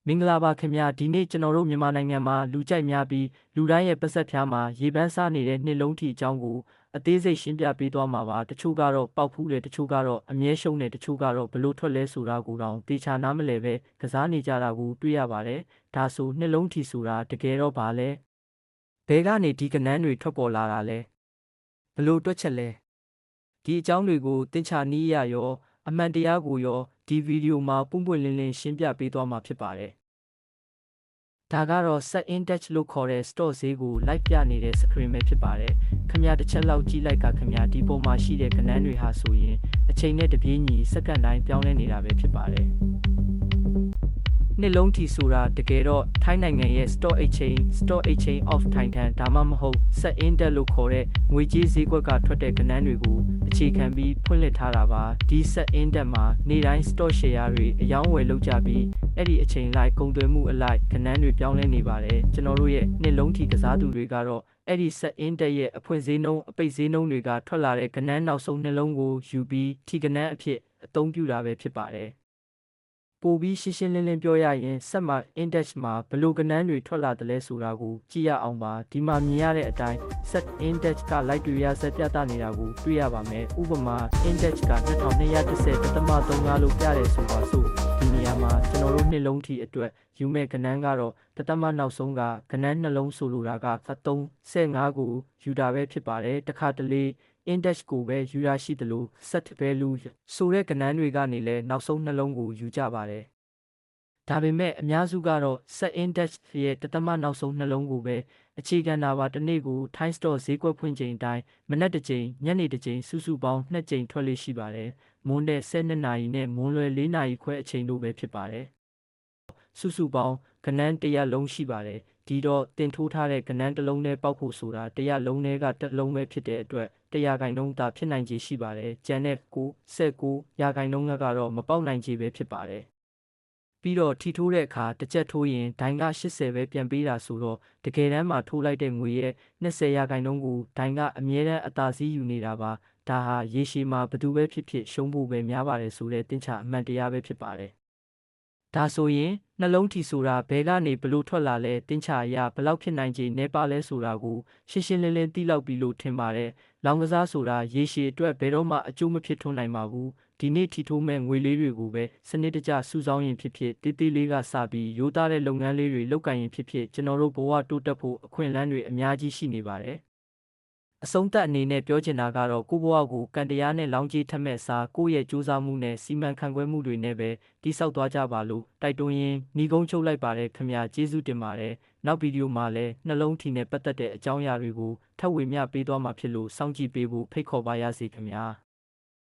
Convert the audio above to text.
မင်္ဂလာပါခင်ဗျာဒီနေ့ကျွန်တော်တို့မြန်မာနိုင်ငံမှာလူကြိုက်များပြီးလူတိုင်းရဲ့ပတ်သက်ဖျားမှာရေပန်းစားနေတဲ့နှစ်လုံးထီအကြောင်းကိုအသေးစိတ်ရှင်းပြပေးသွားမှာပါတချို့ကတော့ပေါက်ဖူးတယ်တချို့ကတော့အမြဲရှုံးတယ်တချို့ကတော့ဘလို့ထွက်လဲဆိုတာကိုတော့တေချာနားမလဲပဲကစားနေကြတာကိုတွေ့ရပါတယ်ဒါဆိုနှစ်လုံးထီဆိုတာတကယ်တော့ဘာလဲဘဲကနေဒီကနန်းတွေထွက်ပေါ်လာတာလဲဘလို့တွက်ချက်လဲဒီအကြောင်းတွေကိုတင်ချာနီးရရောအမှန်တရားကိုရောဒီဗီဒီယိုမှာပွင့်ပွင့်လင်းလင်းရှင်းပြပေးသွားမှာဖြစ်ပါတယ်ဒါကတော့ set index လို့ခေါ်တဲ့ store ဈေးကိုလိုက်ပြနေတဲ့ screen ပဲဖြစ်ပါတယ်။ခင်ဗျာတစ်ချက်လောက်ကြည့်လိုက်ကခင်ဗျာဒီပုံမှာရှိတဲ့ကဏ္ဍတွေဟာဆိုရင်အချိန်နဲ့တပြေးညီစက္ကန့်တိုင်းပြောင်းလဲနေတာပဲဖြစ်ပါတယ်။နှစ်လုံးထီဆိုတာတကယ်တော့ထိုင်းနိုင်ငံရဲ့ stock exchange of Thailand ဒါမှမဟုတ် set index လို့ခေါ်တဲ့ငွေကြေးဈေးကွက်ကထွက်တဲ့ကဏ္ဍတွေကိုအခြေခံပြီးဖွင့်လှစ်ထားတာပါ။ဒီ set index မှာနေ့တိုင်း stock share တွေအယောင်းဝယ်လုပ်ကြပြီးအဲ့ဒီအချိန်လိုက်ကုန်သွယ်မှုအလိုက်ကဏ္ဍတွေပြောင်းလဲနေပါတယ်ကျွန်တော်တို့ရဲ့နှစ်လုံးထီကစားသူတွေကတော့အဲ့ဒီ set index ရဲ့အဖွင့်ဈေးနှုန်းအပိတ်ဈေးနှုန်းတွေကထွက်လာတဲ့ကဏ္ဍနောက်ဆုံးနှလုံးကိုယူပြီးထီကဏ္ဍအဖြစ်အသုံးပြုတာပဲဖြစ်ပါတယ်ပိုပြီးရှင်းရှင်းလင်းလင်းပြောရရင် set မှာ index မှာဘယ်လိုကဏ္ဍတွေထွက်လာတယ်လဲဆိုတာကိုကြည့်ရအောင်ပါဒီမှာမြင်ရတဲ့အတိုင်း set index က light တွေရဆက်ပြသနေတာကိုတွေ့ရပါမယ်ဥပမာ index က2210.35လို့ပြတယ်ဆိုပါစို့ဒီနေရာမှာကျွန်တော်တို့နှစ်လုံးထီအတွက်ယူမဲ့ကဏ္ဍကတော့တသမနောက်ဆုံးကကဏ္ဍနှလုံးဆိုလိုတာက35ကိုယူတာပဲဖြစ်ပါတယ်တခါတလေ index ကိုပဲယူရရှိသလို set value ဆိုတဲ့ကဏ္ဍတွေကနေလည်းနောက်ဆုံးနှလုံးကိုယူကြပါတယ်ဒါပေမဲ့အများစုကတော့ set index ရဲ့တသမနောက်ဆုံးနှလုံးကိုပဲအခြေခံတာပါတစ်နေ့ကို Thai store ဈေးကွက်ဖွင့်ချိန်တိုင်းမနက်တစ်ချိန်ညနေတစ်ချိန်စုစုပေါင်း2ချိန်ထွက်လေရှိပါတယ်မွန်းတဲ့12နာရီနဲ့မွန်းလွယ်4နာရီခွဲအချိန်တို့ပဲဖြစ်ပါတယ်စုစုပေါင်းကဏ္ဍတစ်ရက်လုံးရှိပါတယ်ဒီတော့တင်ထိုးထားတဲ့ကဏ္ဍတစ်လုံးနဲ့ပေါက်ဖို့ဆိုတာတစ်ရက်လုံးနဲ့ကတစ်လုံးပဲဖြစ်တဲ့အတွက်100%သာဖြစ်နိုင်ခြေရှိပါတယ်ကျန်တဲ့9%ကတော့မပေါက်နိုင်ခြေပဲဖြစ်ပါတယ်ပြီးတော့ထီထိုးတဲ့အခါတစ်ချက်ထိုးရင်ဒိုင်က80ပဲပြန်ပေးတာဆိုတော့တကယ်တမ်းမှာထိုးလိုက်တဲ့ငွေရဲ့20%ကိုဒိုင်ကအမြဲတမ်းအသာစီးယူနေတာပါဒါဟာရေရှည်မှာဘယ်သူပဲဖြစ်ဖြစ်ရှုံးဖို့ပဲများပါတယ်ဆိုတဲ့တင်ချအမှန်တရားပဲဖြစ်ပါတယ်ဒါဆိုရင်နှလုံးထီဆိုတာဘဲကနေဘလို့ထွက်လာလဲတင်ချအရာဘလောက်ဖြစ်နိုင်ခြေနေပါလဲဆိုတာကိုရှင်းရှင်းလင်းလင်းသိလောက်ပြီလို့ထင်ပါတယ်လောင်ကစားဆိုတာရေရှည်အတွက်ဘယ်တော့မှအကျိုးမဖြစ်ထွန်းနိုင်ပါဘူးဒီနေ့ထီထိုးမဲ့ငွေလေးတွေကိုပဲစနစ်တကျစုဆောင်းရင်ဖြစ်ဖြစ်တေးသေးလေးကစပြီးရိုးသားတဲ့လုပ်ငန်းလေးတွေလုပ်ကိုင်ရင်ဖြစ်ဖြစ်ကျွန်တော်တို့ဘဝတိုးတက်ဖို့အခွင့်အလမ်းတွေအများကြီးရှိနေပါတယ်အဆုံးသတ်အနေနဲ့ပြောချင်တာကတော့ကိုဘဝကိုကံတရားနဲ့လောင်းကြီးထက်မဲ့စားကိုယ့်ရဲ့ကြိုးစားမှုနဲ့စီမံခန့်ခွဲမှုတွေနဲ့ပဲတိဆောက်သွားကြပါလို့တိုက်တွန်းရင်းညီကုန်းချုပ်လိုက်ပါတယ်ခင်ဗျာကျေးဇူးတင်ပါတယ်နောက်ဗီဒီယိုမှာလည်းနှလုံးထီနဲ့ပတ်သက်တဲ့အကြောင်းအရာတွေကိုထပ်ဝေမျှပေးသွားမှာဖြစ်လို့စောင့်ကြည့်ပေးဖို့ဖိတ်ခေါ်ပါရစေခင်ဗျာ